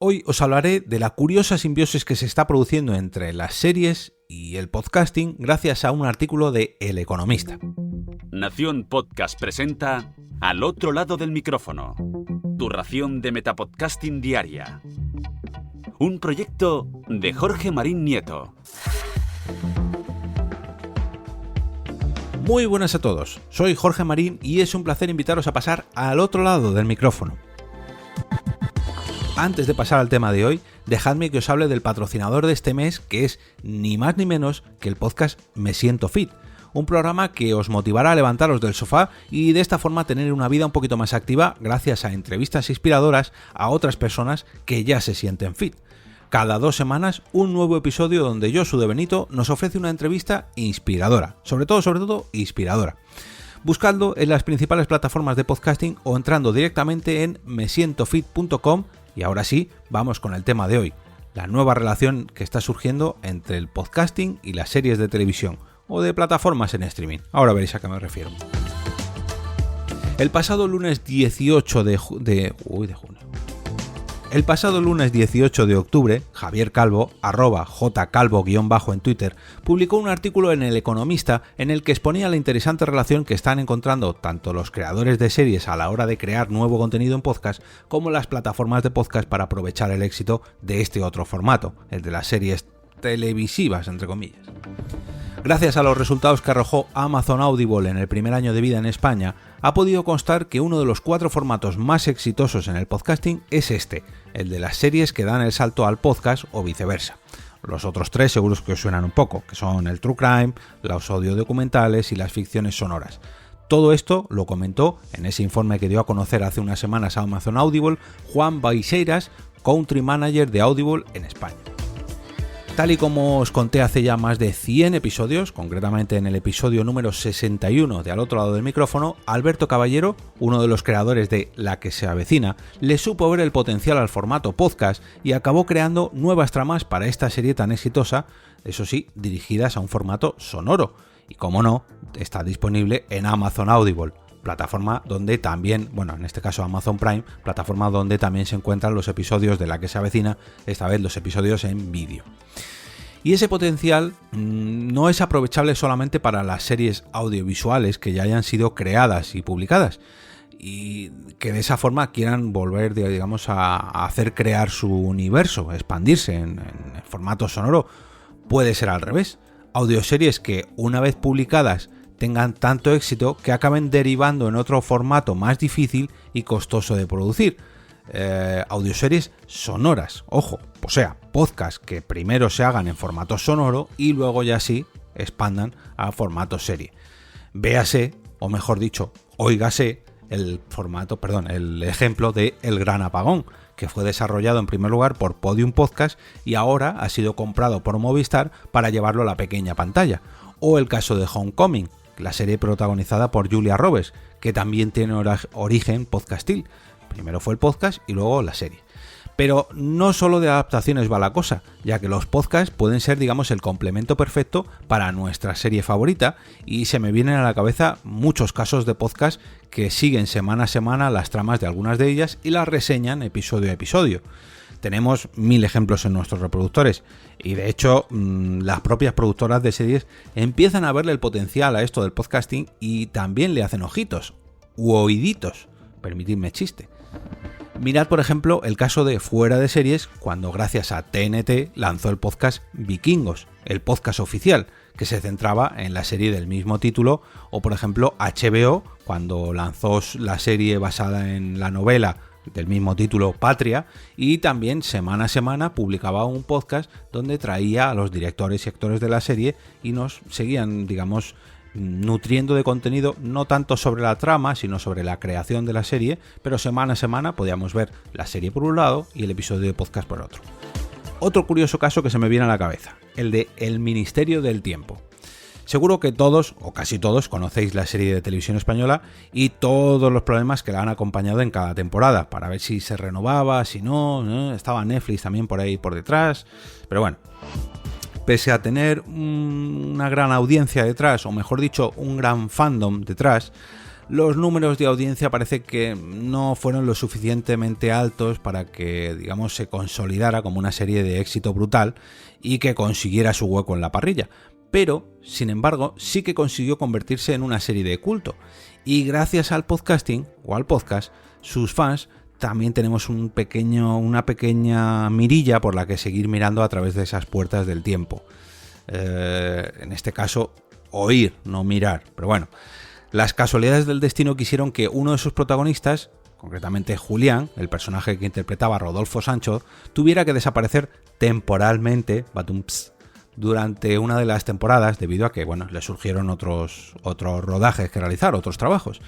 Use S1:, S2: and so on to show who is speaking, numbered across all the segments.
S1: Hoy os hablaré de la curiosa simbiosis que se está produciendo entre las series y el podcasting gracias a un artículo de El Economista.
S2: Nación Podcast presenta Al otro lado del micrófono, tu ración de metapodcasting diaria. Un proyecto de Jorge Marín Nieto.
S1: Muy buenas a todos, soy Jorge Marín y es un placer invitaros a pasar al otro lado del micrófono. Antes de pasar al tema de hoy, dejadme que os hable del patrocinador de este mes, que es ni más ni menos que el podcast Me Siento Fit, un programa que os motivará a levantaros del sofá y de esta forma tener una vida un poquito más activa gracias a entrevistas inspiradoras a otras personas que ya se sienten fit. Cada 2 semanas un nuevo episodio donde yo, Sude Benito, nos ofrece una entrevista inspiradora, sobre todo inspiradora. Buscadlo en las principales plataformas de podcasting o entrando directamente en mesientofit.com. Y ahora sí, vamos con el tema de hoy, la nueva relación que está surgiendo entre el podcasting y las series de televisión o de plataformas en streaming. Ahora veréis a qué me refiero. El pasado lunes 18 de octubre, Javier Calvo, @jcalvo_ en Twitter, publicó un artículo en El Economista en el que exponía la interesante relación que están encontrando tanto los creadores de series a la hora de crear nuevo contenido en podcast, como las plataformas de podcast para aprovechar el éxito de este otro formato, el de las series televisivas, entre comillas. Gracias a los resultados que arrojó Amazon Audible en el primer año de vida en España, ha podido constar que uno de los 4 formatos más exitosos en el podcasting es este, el de las series que dan el salto al podcast o viceversa. Los otros 3 seguros que os suenan un poco, que son el True Crime, los audiodocumentales y las ficciones sonoras. Todo esto lo comentó en ese informe que dio a conocer hace unas semanas a Amazon Audible Juan Baixeiras, Country Manager de Audible en España. Tal y como os conté hace ya más de 100 episodios, concretamente en el episodio número 61 de Al otro lado del micrófono, Alberto Caballero, uno de los creadores de La que se avecina, le supo ver el potencial al formato podcast y acabó creando nuevas tramas para esta serie tan exitosa, eso sí, dirigidas a un formato sonoro. Y como no, está disponible en Amazon Audible, plataforma donde también, en este caso Amazon Prime, plataforma donde también se encuentran los episodios de La que se avecina, esta vez los episodios en vídeo. Y ese potencial no es aprovechable solamente para las series audiovisuales que ya hayan sido creadas y publicadas y que de esa forma quieran volver, a hacer crear su universo, expandirse en formato sonoro. Puede ser al revés, audioseries que una vez publicadas tengan tanto éxito que acaben derivando en otro formato más difícil y costoso de producir. Audioseries sonoras, ojo, o sea, podcasts que primero se hagan en formato sonoro y luego ya sí expandan a formato serie. Véase, o mejor dicho, óigase el ejemplo de El Gran Apagón, que fue desarrollado en primer lugar por Podium Podcast y ahora ha sido comprado por Movistar para llevarlo a la pequeña pantalla. O el caso de Homecoming, la serie protagonizada por Julia Roberts, que también tiene origen podcastil. Primero fue el podcast y luego la serie. Pero no solo de adaptaciones va la cosa, ya que los podcasts pueden ser, el complemento perfecto para nuestra serie favorita, y se me vienen a la cabeza muchos casos de podcasts que siguen semana a semana las tramas de algunas de ellas y las reseñan episodio a episodio. Tenemos 1000 ejemplos en nuestros reproductores y de hecho las propias productoras de series empiezan a verle el potencial a esto del podcasting y también le hacen ojitos u oíditos, permitidme chiste. Mirad por ejemplo el caso de Fuera de Series cuando gracias a TNT lanzó el podcast Vikingos, el podcast oficial que se centraba en la serie del mismo título, o por ejemplo HBO cuando lanzó la serie basada en la novela del mismo título Patria, y también semana a semana publicaba un podcast donde traía a los directores y actores de la serie y nos seguían, nutriendo de contenido no tanto sobre la trama sino sobre la creación de la serie, pero semana a semana podíamos ver la serie por un lado y el episodio de podcast por otro. Otro curioso caso que se me viene a la cabeza, el de El Ministerio del Tiempo. Seguro que todos, o casi todos, conocéis la serie de televisión española y todos los problemas que la han acompañado en cada temporada, para ver si se renovaba, si no, estaba Netflix también por ahí por detrás, pero bueno. Pese a tener una gran audiencia detrás, o mejor dicho, un gran fandom detrás, los números de audiencia parece que no fueron lo suficientemente altos para que, digamos, se consolidara como una serie de éxito brutal y que consiguiera su hueco en la parrilla. Pero, sin embargo, sí que consiguió convertirse en una serie de culto. Y gracias al podcasting, o al podcast, sus fans también tenemos una pequeña mirilla por la que seguir mirando a través de esas puertas del tiempo. En este caso, oír, no mirar. Pero bueno, las casualidades del destino quisieron que uno de sus protagonistas, concretamente Julián, el personaje que interpretaba Rodolfo Sancho, tuviera que desaparecer temporalmente, durante una de las temporadas, debido a que, bueno, le surgieron otros rodajes que realizar, otros trabajos.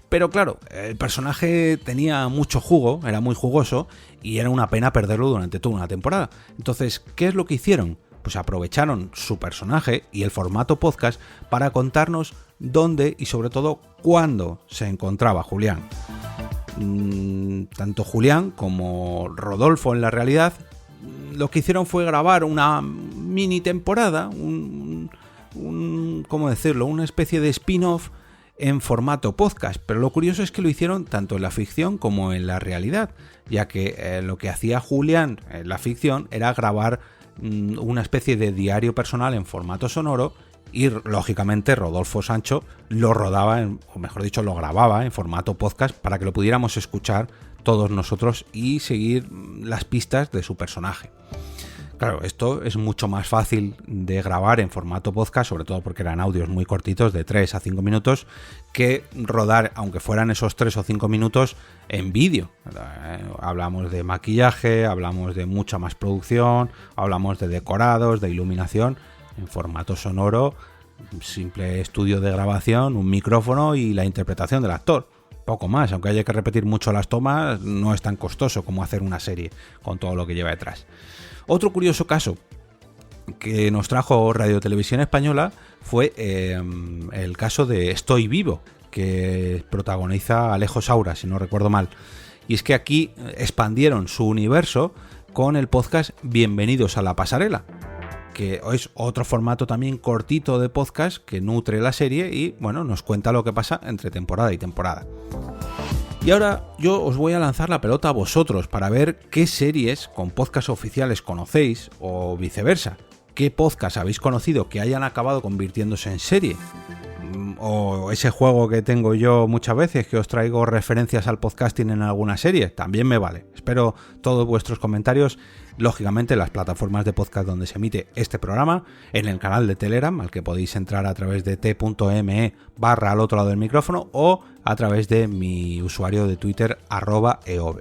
S1: Pero claro, el personaje tenía mucho jugo, era muy jugoso, y era una pena perderlo durante toda una temporada. Entonces, ¿qué es lo que hicieron? Pues aprovecharon su personaje y el formato podcast para contarnos dónde y sobre todo cuándo se encontraba Julián. Tanto Julián como Rodolfo en la realidad lo que hicieron fue grabar una mini temporada, ¿cómo decirlo? Una especie de spin-off en formato podcast, pero lo curioso es que lo hicieron tanto en la ficción como en la realidad, ya que lo que hacía Julián en la ficción era grabar una especie de diario personal en formato sonoro y lógicamente Rodolfo Sancho lo rodaba, o mejor dicho, lo grababa en formato podcast para que lo pudiéramos escuchar todos nosotros y seguir las pistas de su personaje. Claro, esto es mucho más fácil de grabar en formato podcast, sobre todo porque eran audios muy cortitos, de 3 a 5 minutos, que rodar, aunque fueran esos 3 o 5 minutos, en vídeo. Hablamos de maquillaje, hablamos de mucha más producción, hablamos de decorados, de iluminación, en formato sonoro, simple estudio de grabación, un micrófono y la interpretación del actor. Poco más, aunque haya que repetir mucho las tomas, no es tan costoso como hacer una serie con todo lo que lleva detrás. Otro curioso caso que nos trajo Radio Televisión Española fue el caso de Estoy Vivo, que protagoniza Alejo Saura, si no recuerdo mal. Y es que aquí expandieron su universo con el podcast Bienvenidos a la Pasarela, que es otro formato también cortito de podcast que nutre la serie y, bueno, nos cuenta lo que pasa entre temporada y temporada. Y ahora yo os voy a lanzar la pelota a vosotros para ver qué series con podcasts oficiales conocéis o viceversa. ¿Qué podcasts habéis conocido que hayan acabado convirtiéndose en serie? O ese juego que tengo yo muchas veces, que os traigo referencias al podcasting en alguna serie, también me vale. Espero todos vuestros comentarios, lógicamente en las plataformas de podcast donde se emite este programa, en el canal de Telegram, al que podéis entrar a través de t.me/al otro lado del micrófono, o a través de mi usuario de Twitter @eov.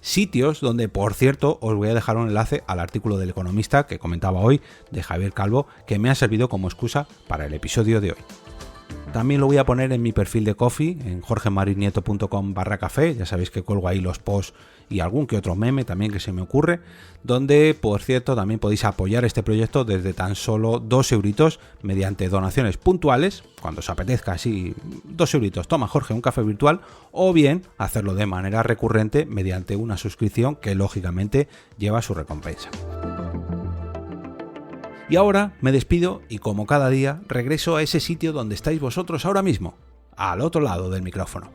S1: Sitios donde, por cierto, os voy a dejar un enlace al artículo del Economista que comentaba hoy, de Javier Calvo, que me ha servido como excusa para el episodio de hoy. También lo voy a poner en mi perfil de Ko-fi, en jorgemarinieto.com/café, ya sabéis que cuelgo ahí los posts y algún que otro meme también que se me ocurre, donde, por cierto, también podéis apoyar este proyecto desde tan solo 2 euritos mediante donaciones puntuales, cuando os apetezca, así, 2 euritos, toma Jorge, un café virtual, o bien hacerlo de manera recurrente mediante una suscripción que lógicamente lleva su recompensa. Y ahora me despido y, como cada día, regreso a ese sitio donde estáis vosotros ahora mismo, al otro lado del micrófono.